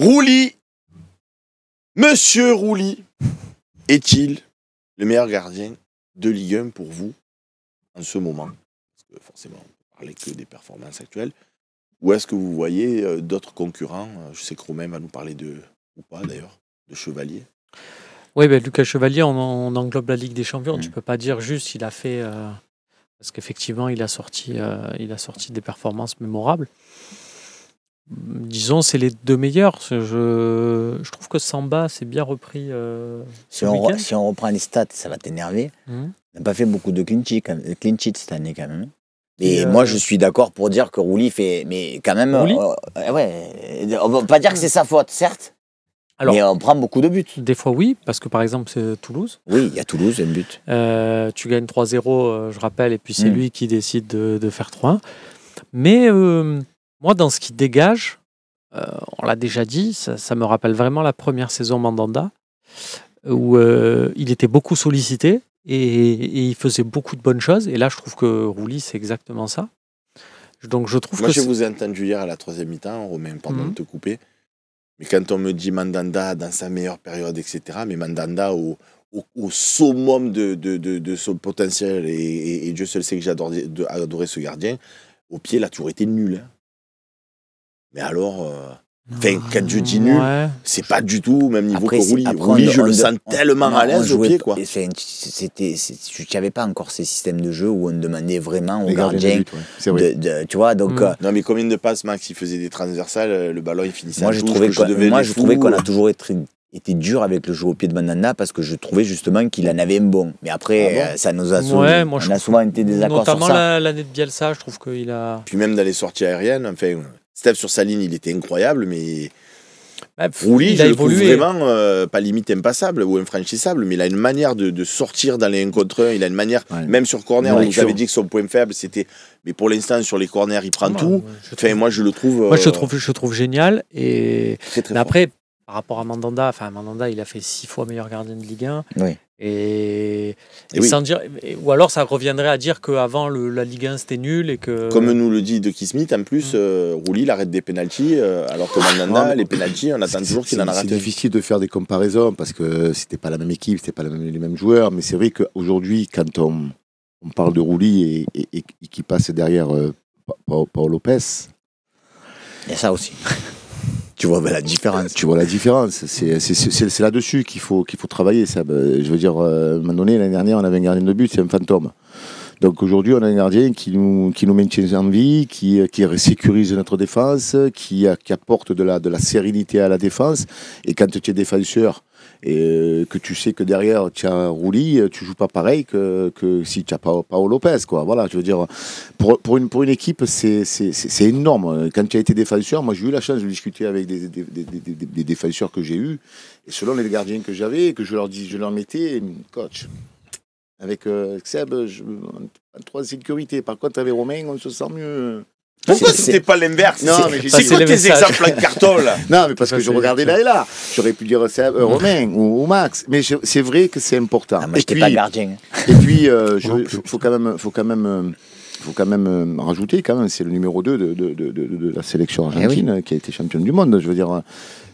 Roulis, Monsieur Roulis, est-il le meilleur gardien de Ligue 1 pour vous en ce moment? Parce que forcément, on ne peut parler que des performances actuelles. Ou est-ce que vous voyez d'autres concurrents? Je sais que Romain va nous parler de, ou pas d'ailleurs, de Chevalier. Oui, ben, Lucas Chevalier, on englobe la Ligue des Champions. Tu ne peux pas dire juste il a fait... parce qu'effectivement, il a sorti des performances mémorables. Disons, c'est les deux meilleurs. Je trouve que Samba s'est bien repris si on reprend les stats, ça va t'énerver. On n'a pas fait beaucoup de clean sheet cette année quand même. Et moi, je suis d'accord pour dire que Roulis fait... Mais quand même... Roulis ouais, on ne va pas dire que c'est sa faute, certes. Alors, mais on prend beaucoup de buts. Des fois, oui, parce que par exemple, c'est Toulouse. Oui, il y a Toulouse, un but. Tu gagnes 3-0, je rappelle, et puis c'est lui qui décide de faire 3-1. Mais moi, dans ce qui dégage, on l'a déjà dit, ça me rappelle vraiment la première saison Mandanda, où il était beaucoup sollicité et il faisait beaucoup de bonnes choses. Et là, je trouve que Roulis, c'est exactement ça. Donc, je trouve moi, que je vous ai entendu hier à la 3e mi-temps, Romain, pardon de te couper. Mais quand on me dit Mandanda dans sa meilleure période, etc., mais Mandanda au summum de son potentiel, et Dieu seul sait que j'ai adoré ce gardien, au pied, il a toujours été nul. Hein. Mais alors, quand je dis nul, c'est pas du tout au même niveau que Roulis. Roulis, je le sens tellement à l'aise au pied. Quoi. Tu n'avais pas encore ces systèmes de jeu où on demandait vraiment aux gardiens. Tu vois, donc, non, mais combien de passes, Max, il faisait des transversales, le ballon, il finissait moi, je trouvais qu'on a toujours été dur avec le jeu au pied de Mandanda parce que je trouvais justement qu'il en avait un bon. Mais après, ça nous a souvent été des accords sur ça. Notamment l'année de Bielsa, je trouve qu'il a... Puis même dans les sorties aériennes, enfin... Steph sur sa ligne, il était incroyable, mais Roulis, je le trouve vraiment pas limite impassable ou infranchissable, mais il a une manière de sortir dans les 1 contre 1, il a une manière, même sur corner, on vous avait dit que son point faible, c'était... Mais pour l'instant, sur les corners, il prend tout. Moi, je le trouve... Moi, je trouve génial. Et très après, par rapport à Mandanda, Mandanda, il a fait 6 fois meilleur gardien de Ligue 1. Oui. Et sans dire, ou alors ça reviendrait à dire qu'avant la Ligue 1 c'était nul et que... Comme nous le dit De Smith, en plus, Roulis il arrête des pénaltys, alors que Mandanda, les pénaltys, on attend toujours qu'il en arrête. C'est difficile de faire des comparaisons parce que c'était pas la même équipe, c'était pas les mêmes joueurs, mais c'est vrai qu'aujourd'hui, quand on parle de Roulis et qui passe derrière Paul Lopez, il y a ça aussi. Tu vois la différence. Tu vois la différence. C'est là-dessus qu'il faut travailler. Ça. Je veux dire, à un moment donné, l'année dernière, on avait un gardien de but, c'est un fantôme. Donc aujourd'hui, on a un gardien qui nous maintient en vie, qui sécurise notre défense, qui apporte de la sérénité à la défense. Et quand tu es défenseur et que tu sais que derrière tu as Roulis, tu joues pas pareil que si tu n'as pas Paul Lopez, quoi. Voilà, je veux dire, pour une équipe, c'est énorme. Quand tu as été défenseur, moi j'ai eu la chance de discuter avec des défenseurs que j'ai eus, et selon les gardiens que j'avais, que je leur mettais, coach. Avec Seb, en 3 sécurité. Par contre, avec Romain, on se sent mieux. Pourquoi c'était pas l'inverse? C'est quoi tes exemples en carton là? Non, mais parce que je regardais là et là. J'aurais pu dire Seb, Romain ou Max. Mais c'est vrai que c'est important. Moi, je n'étais pas gardien. Et puis, faut quand même rajouter, quand même, c'est le numéro 2 de la sélection argentine qui a été championne du monde. Je veux dire,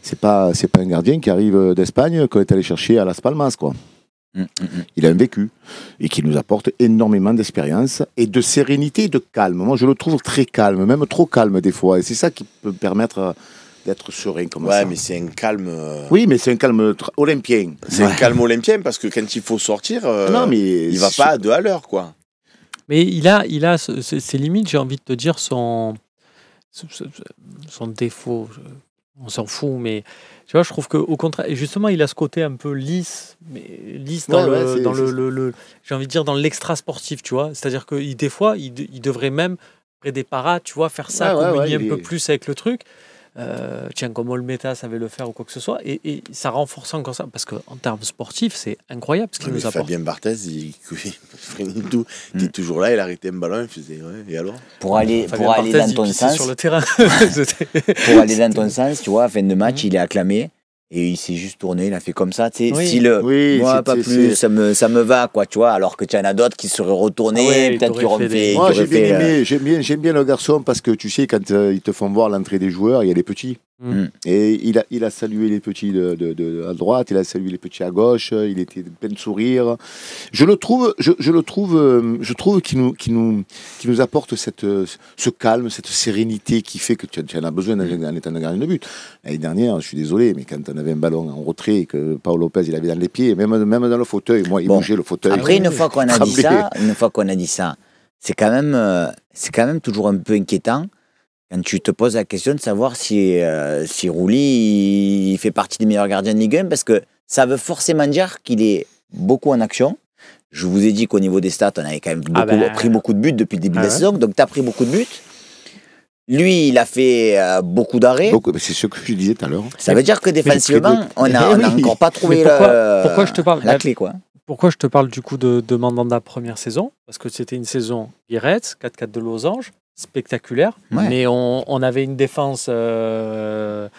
c'est pas un gardien qui arrive d'Espagne qu'on est allé chercher à Las Palmas, quoi. Il a un vécu et qui nous apporte énormément d'expérience et de sérénité et de calme. Moi, je le trouve très calme, même trop calme des fois. Et c'est ça qui peut permettre d'être serein comme ça. Ouais, mais c'est un calme... Oui, mais c'est un calme olympien. C'est un calme olympien parce que quand il faut sortir, il va pas à 2 à l'heure, quoi. Mais il a ses limites, j'ai envie de te dire, son défaut. On s'en fout, mais... Tu vois, je trouve qu'au contraire, et justement, il a ce côté un peu lisse dans j'ai envie de dire, dans l'extra sportif, tu vois. C'est-à-dire que des fois, il devrait même, près des paras, tu vois, faire ça, communier un peu plus avec le truc. Tiens, comme Olmeta savait le faire ou quoi que ce soit, et ça renforce encore ça, parce qu'en termes sportifs, c'est incroyable ce qu'il nous apporte. Fabien Barthez, il était toujours là, il arrêtait un ballon, il faisait et alors pour aller dans ton sens sur le terrain. Pour aller dans ton sens, tu vois, à fin de match, il est acclamé. Et il s'est juste tourné, il a fait comme ça, tu sais, moi pas plus, ça me va, quoi, tu vois, alors que tu en as d'autres qui seraient retournés, peut-être qui auraient fait... Moi, j'aime bien le garçon, parce que tu sais, quand ils te font voir l'entrée des joueurs, il y a les petits. Et il a salué les petits à droite, il a salué les petits à gauche, il était plein de sourires. Je trouve qu'il nous apporte ce calme, cette sérénité qui fait que tu en as besoin en étant un gardien de but. L'année dernière, je suis désolé, mais quand on avait un ballon en retrait et que Paul Lopez il avait dans les pieds, même dans le fauteuil, moi il bougeait le fauteuil. Après, une fois qu'on a dit ça, c'est quand même toujours un peu inquiétant. Quand tu te poses la question de savoir si Rouli il fait partie des meilleurs gardiens de Ligue 1, parce que ça veut forcément dire qu'il est beaucoup en action. Je vous ai dit qu'au niveau des stats, on avait quand même pris beaucoup de buts depuis le début de la saison, donc tu as pris beaucoup de buts. Lui, il a fait beaucoup d'arrêts. C'est ce que je disais tout à l'heure. Ça veut dire que défensivement, on n'a encore pas trouvé pourquoi je te parle la clé, quoi. Pourquoi je te parle du coup de Mandanda première saison? Parce que c'était une saison Biarritz, 4-4 de losange, spectaculaire, mais on avait une défense Ronald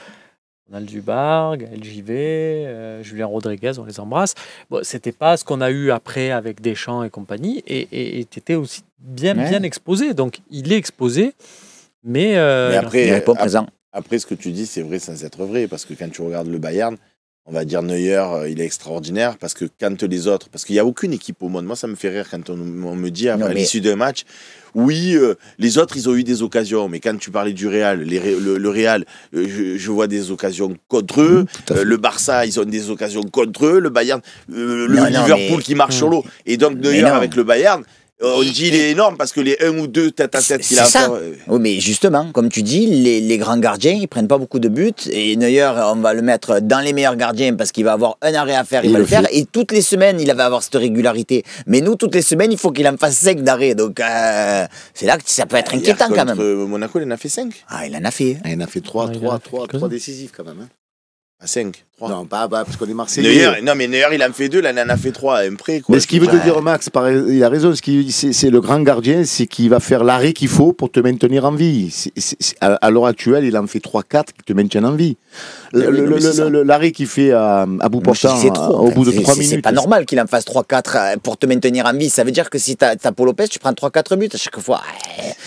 Dubar, Gaël Givet, Julien Rodriguez, on les embrasse. Bon, c'était pas ce qu'on a eu après avec Deschamps et compagnie, et tu étais aussi bien exposé. Donc il est exposé, mais après, il n'est pas présent. Après, ce que tu dis, c'est vrai sans être vrai, parce que quand tu regardes le Bayern, on va dire Neuer, il est extraordinaire, parce que quand les autres, parce qu'il n'y a aucune équipe au monde, moi ça me fait rire quand on me dit à l'issue d'un match, oui, les autres ils ont eu des occasions, mais quand tu parlais du Real, le Real, je vois des occasions contre eux, le Barça ils ont des occasions contre eux, le Bayern, Liverpool qui marche sur l'eau, et donc Neuer avec le Bayern, on dit il est énorme parce que les 1 ou 2 tête à tête qu'il a ça. Oui, mais justement, comme tu dis, les grands gardiens, ils prennent pas beaucoup de buts. Et Neuer, on va le mettre dans les meilleurs gardiens parce qu'il va avoir un arrêt à faire, il va le faire. Et toutes les semaines, il va avoir cette régularité. Mais nous, toutes les semaines, il faut qu'il en fasse 5 d'arrêt. Donc, c'est là que ça peut être inquiétant quand même. Monaco, il en a fait 5. Ah, il en a fait. Il en a fait 3 décisifs quand même. À 5, 3. Non, pas parce qu'on est Marseillais. Non, mais Neuer, il en fait 2, là, il en a fait 3, un prêt. Mais ce qu'il veut te dire, Max, il a raison, c'est le grand gardien, c'est qu'il va faire l'arrêt qu'il faut pour te maintenir en vie. À l'heure actuelle, il en fait 3-4 qui te maintiennent en vie. L'arrêt qu'il fait à bout portant au bout de 3 minutes. C'est pas normal qu'il en fasse 3-4 pour te maintenir en vie. Ça veut dire que si t'as Paul Lopez, tu prends 3-4 buts à chaque fois.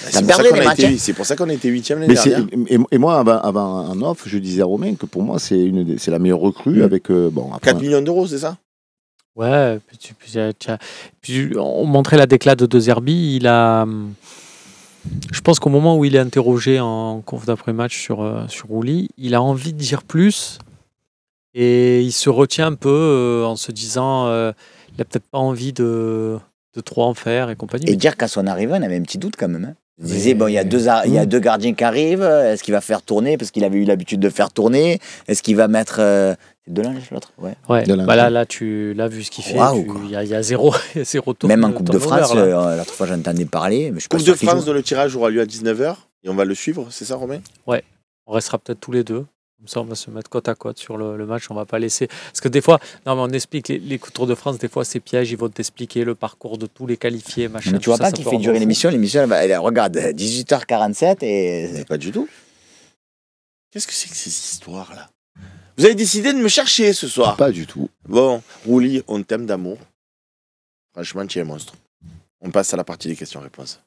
C'est pour ça qu'on a été 8e l'année dernière. Et moi, avant en off, je disais à Romain que pour moi, c'est la meilleure recrue avec... 4 millions d'euros, c'est ça? Ouais, puis on montrait la déclat de De Zerbi, je pense qu'au moment où il est interrogé en conf d'après-match sur Rouli, il a envie de dire plus et il se retient un peu en se disant il a peut-être pas envie de trop en faire et compagnie. Et dire qu'à son arrivée, on avait un petit doute quand même. Il disait, il y a deux gardiens qui arrivent, est-ce qu'il va faire tourner, parce qu'il avait eu l'habitude de faire tourner, est-ce qu'il va mettre... C'est Delange l'autre, là, tu l'as vu ce qu'il fait, il y a zéro tour. Même en Coupe de France, l'autre fois j'entendais parler. Coupe de France, le tirage aura lieu à 19h, et on va le suivre, c'est ça Romain? Ouais, on restera peut-être tous les deux. Comme ça, on va se mettre côte à côte sur le match. On va pas laisser. Parce que des fois, on explique les Tours de France, des fois, c'est piège. Ils vont t'expliquer le parcours de tous les qualifiés. Machin, mais tu vois pas qu'il fait durer l'émission. L'émission, elle regarde 18h47 et. Mais pas du tout. Qu'est-ce que c'est que ces histoires-là? Vous avez décidé de me chercher ce soir? Pas du tout. Bon, Rouli, on t'aime d'amour. Franchement, tu es un monstre. On passe à la partie des questions-réponses.